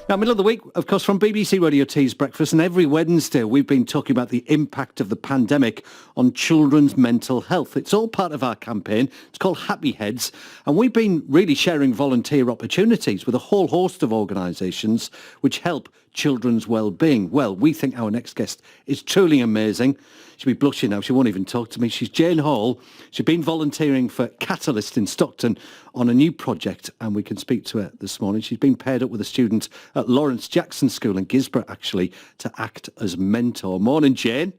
Now, middle of the week, of course, from BBC Radio Tees Breakfast, and every Wednesday we've been talking about the impact of the pandemic on children's mental health. It's all part of our campaign. It's called Happy Heads, and we've been really sharing volunteer opportunities with a whole host of organisations which help children's well-being. Well, we think our next guest is truly amazing. She'll be blushing now. She won't even talk to me. She's Jayne Hall. She's been volunteering for Catalyst in Stockton on a new project, and we can speak to her this morning. She's been paired up with a student at Lawrence Jackson School in Gisborough, actually, to act as mentor. Morning, Jayne.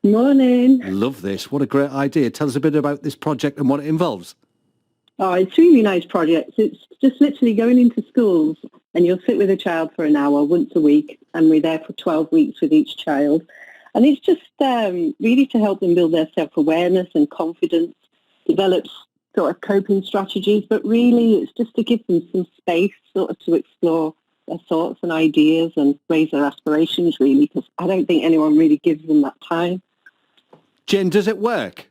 Morning. Love this. What a great idea. Tell us a bit about this project and what it involves. Oh, it's a really nice project. It's just literally going into schools and you'll sit with a child for an hour once a week, and we're there for 12 weeks with each child. And it's just really to help them build their self-awareness and confidence, develop sort of coping strategies, but really it's just to give them some space sort of to explore their thoughts and ideas and raise their aspirations, really, because I don't think anyone really gives them that time. Jayne, does it work?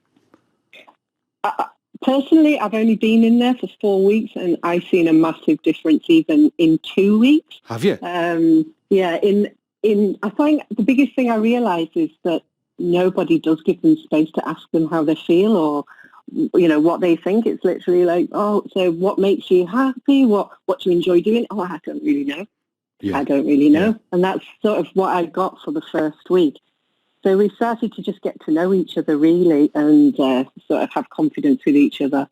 Personally, I've only been in there for 4 weeks and I've seen a massive difference even in 2 weeks. Have you? Yeah, I think the biggest thing I realised is that nobody does give them space to ask them how they feel or, you know, what they think. It's literally like, oh, so what makes you happy? What do you enjoy doing? Oh, I don't really know. Yeah. I don't really know. Yeah. And that's sort of what I got for the first week. So we started to just get to know each other really and sort of have confidence with each other.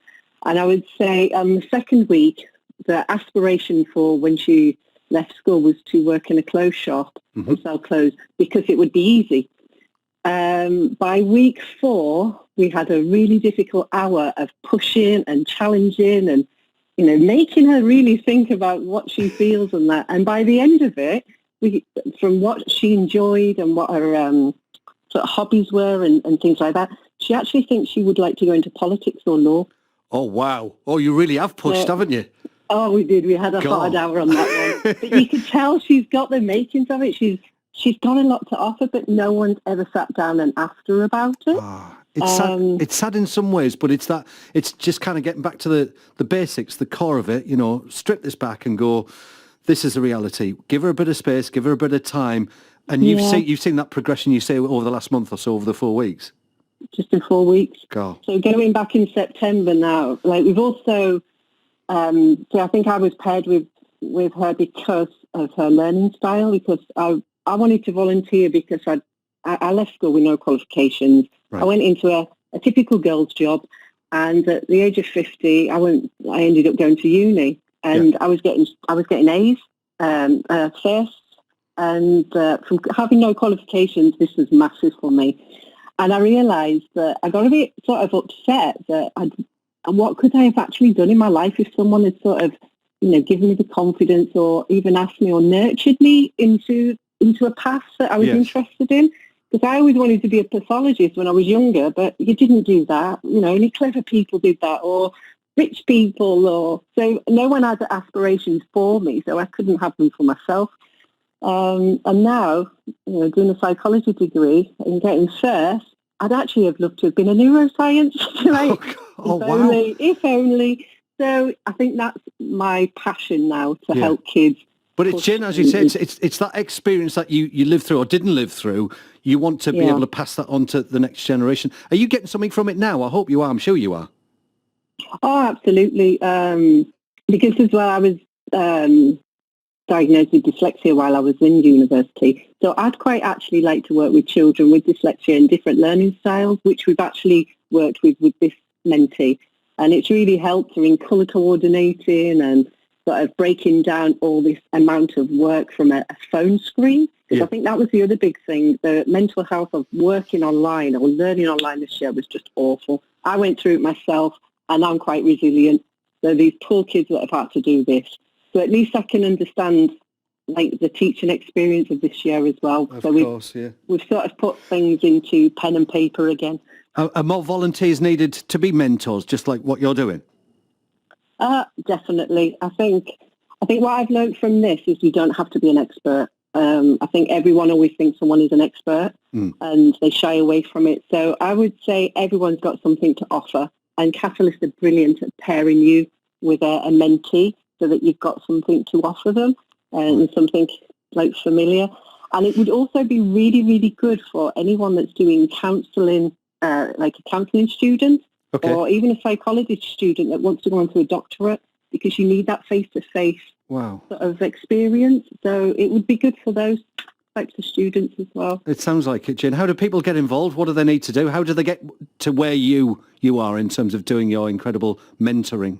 And I would say the second week, the aspiration for when she left school was to work in a clothes shop and sell clothes because it would be easy. By week 4, we had a really difficult hour of pushing and challenging and, you know, making her really think about what she feels and that. And by the end of it, from what she enjoyed and what her sort of hobbies were and things like that, she actually thinks she would like to go into politics or law. Oh, wow. Oh, you really have pushed, haven't you? Oh, we did. We had a hard hour on that one. But you could tell she's got the makings of it. She's got a lot to offer, but no one's ever sat down and asked her about it. It's sad. It's sad in some ways, but it's just kind of getting back to the basics, the core of it, you know, strip this back and go, this is the reality. Give her a bit of space, give her a bit of time. And you've seen that progression, you say, over the last month or so, over the 4 weeks? Just in 4 weeks. God. So going back in September now, like we've also, so I think I was paired with her because of her learning style, because I wanted to volunteer because I left school with no qualifications. Right. I went into a typical girl's job, and at the age of 50, I ended up going to uni, and I was getting A's first. And from having no qualifications, this was massive for me. And I realised that I got a bit sort of upset that what could I have actually done in my life if someone had sort of, you know, given me the confidence or even asked me or nurtured me into a path that I was interested in. Because I always wanted to be a pathologist when I was younger, but you didn't do that. You know, only clever people did that, or rich people, so no one had aspirations for me, so I couldn't have them for myself. And now, you know, doing a psychology degree and getting first, I'd actually have loved to have been a neuroscience. Right? If only. So I think that's my passion now, to help kids. But it's, Jayne, as you said, it's that experience that you lived through or didn't live through. You want to be able to pass that on to the next generation. Are you getting something from it now? I hope you are. I'm sure you are. Oh, absolutely. Because as well, I was diagnosed with dyslexia while I was in university. So I'd quite actually like to work with children with dyslexia and different learning styles, which we've actually worked with this mentee. And it's really helped her in colour coordinating and sort of breaking down all this amount of work from a phone screen. Because I think that was the other big thing. The mental health of working online or learning online this year was just awful. I went through it myself, and I'm quite resilient. So these poor kids that have had to do this. So at least I can understand, like, the teaching experience of this year as well. We've sort of put things into pen and paper again. Are more volunteers needed to be mentors, just like what you're doing? Definitely. I think what I've learned from this is you don't have to be an expert. I think everyone always thinks someone is an expert and they shy away from it. So I would say everyone's got something to offer, and Catalyst are brilliant at pairing you with a mentee so that you've got something to offer them. and something like familiar. And it would also be really, really good for anyone that's doing counselling, like a counselling student, or even a psychology student that wants to go on to a doctorate, because you need that face-to-face sort of experience. So it would be good for those types of students as well. It sounds like it, Jayne. How do people get involved? What do they need to do? How do they get to where you are in terms of doing your incredible mentoring?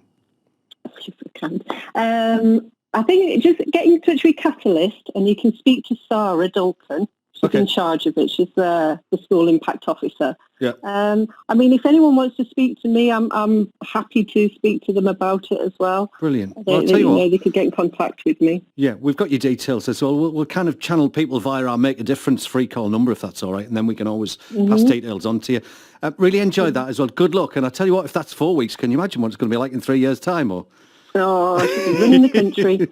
If I can. I think just get in touch with Catalyst, and you can speak to Sarah Dalton. She's in charge of it. She's the school impact officer. Yeah. I mean, if anyone wants to speak to me, I'm happy to speak to them about it as well. Brilliant. Well, I'll tell you what. They could get in contact with me. Yeah, we've got your details as well. We'll kind of channel people via our Make a Difference free call number, if that's all right, and then we can always pass details on to you. Really enjoyed that as well. Good luck. And I'll tell you what, if that's 4 weeks, can you imagine what it's going to be like in 3 years' time? Or Oh, she's running the country.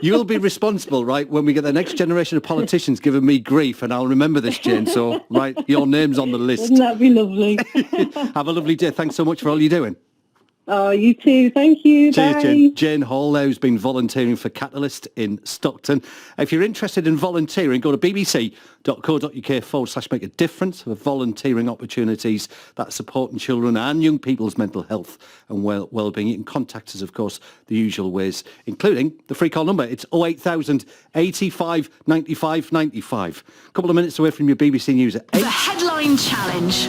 You'll be responsible, right, when we get the next generation of politicians giving me grief, and I'll remember this, Jayne. So, right, your name's on the list. Wouldn't that be lovely? Have a lovely day. Thanks so much for all you're doing. Oh, you too. Thank you. Cheers, Bye. Jayne. Jayne Hall now has been volunteering for Catalyst in Stockton. If you're interested in volunteering, go to bbc.co.uk/make a difference for volunteering opportunities that supporting children and young people's mental health and well-being. You can contact us, of course, the usual ways, including the free call number. It's 08000 85 95 95. A couple of minutes away from your BBC News at 8. The Headline Challenge.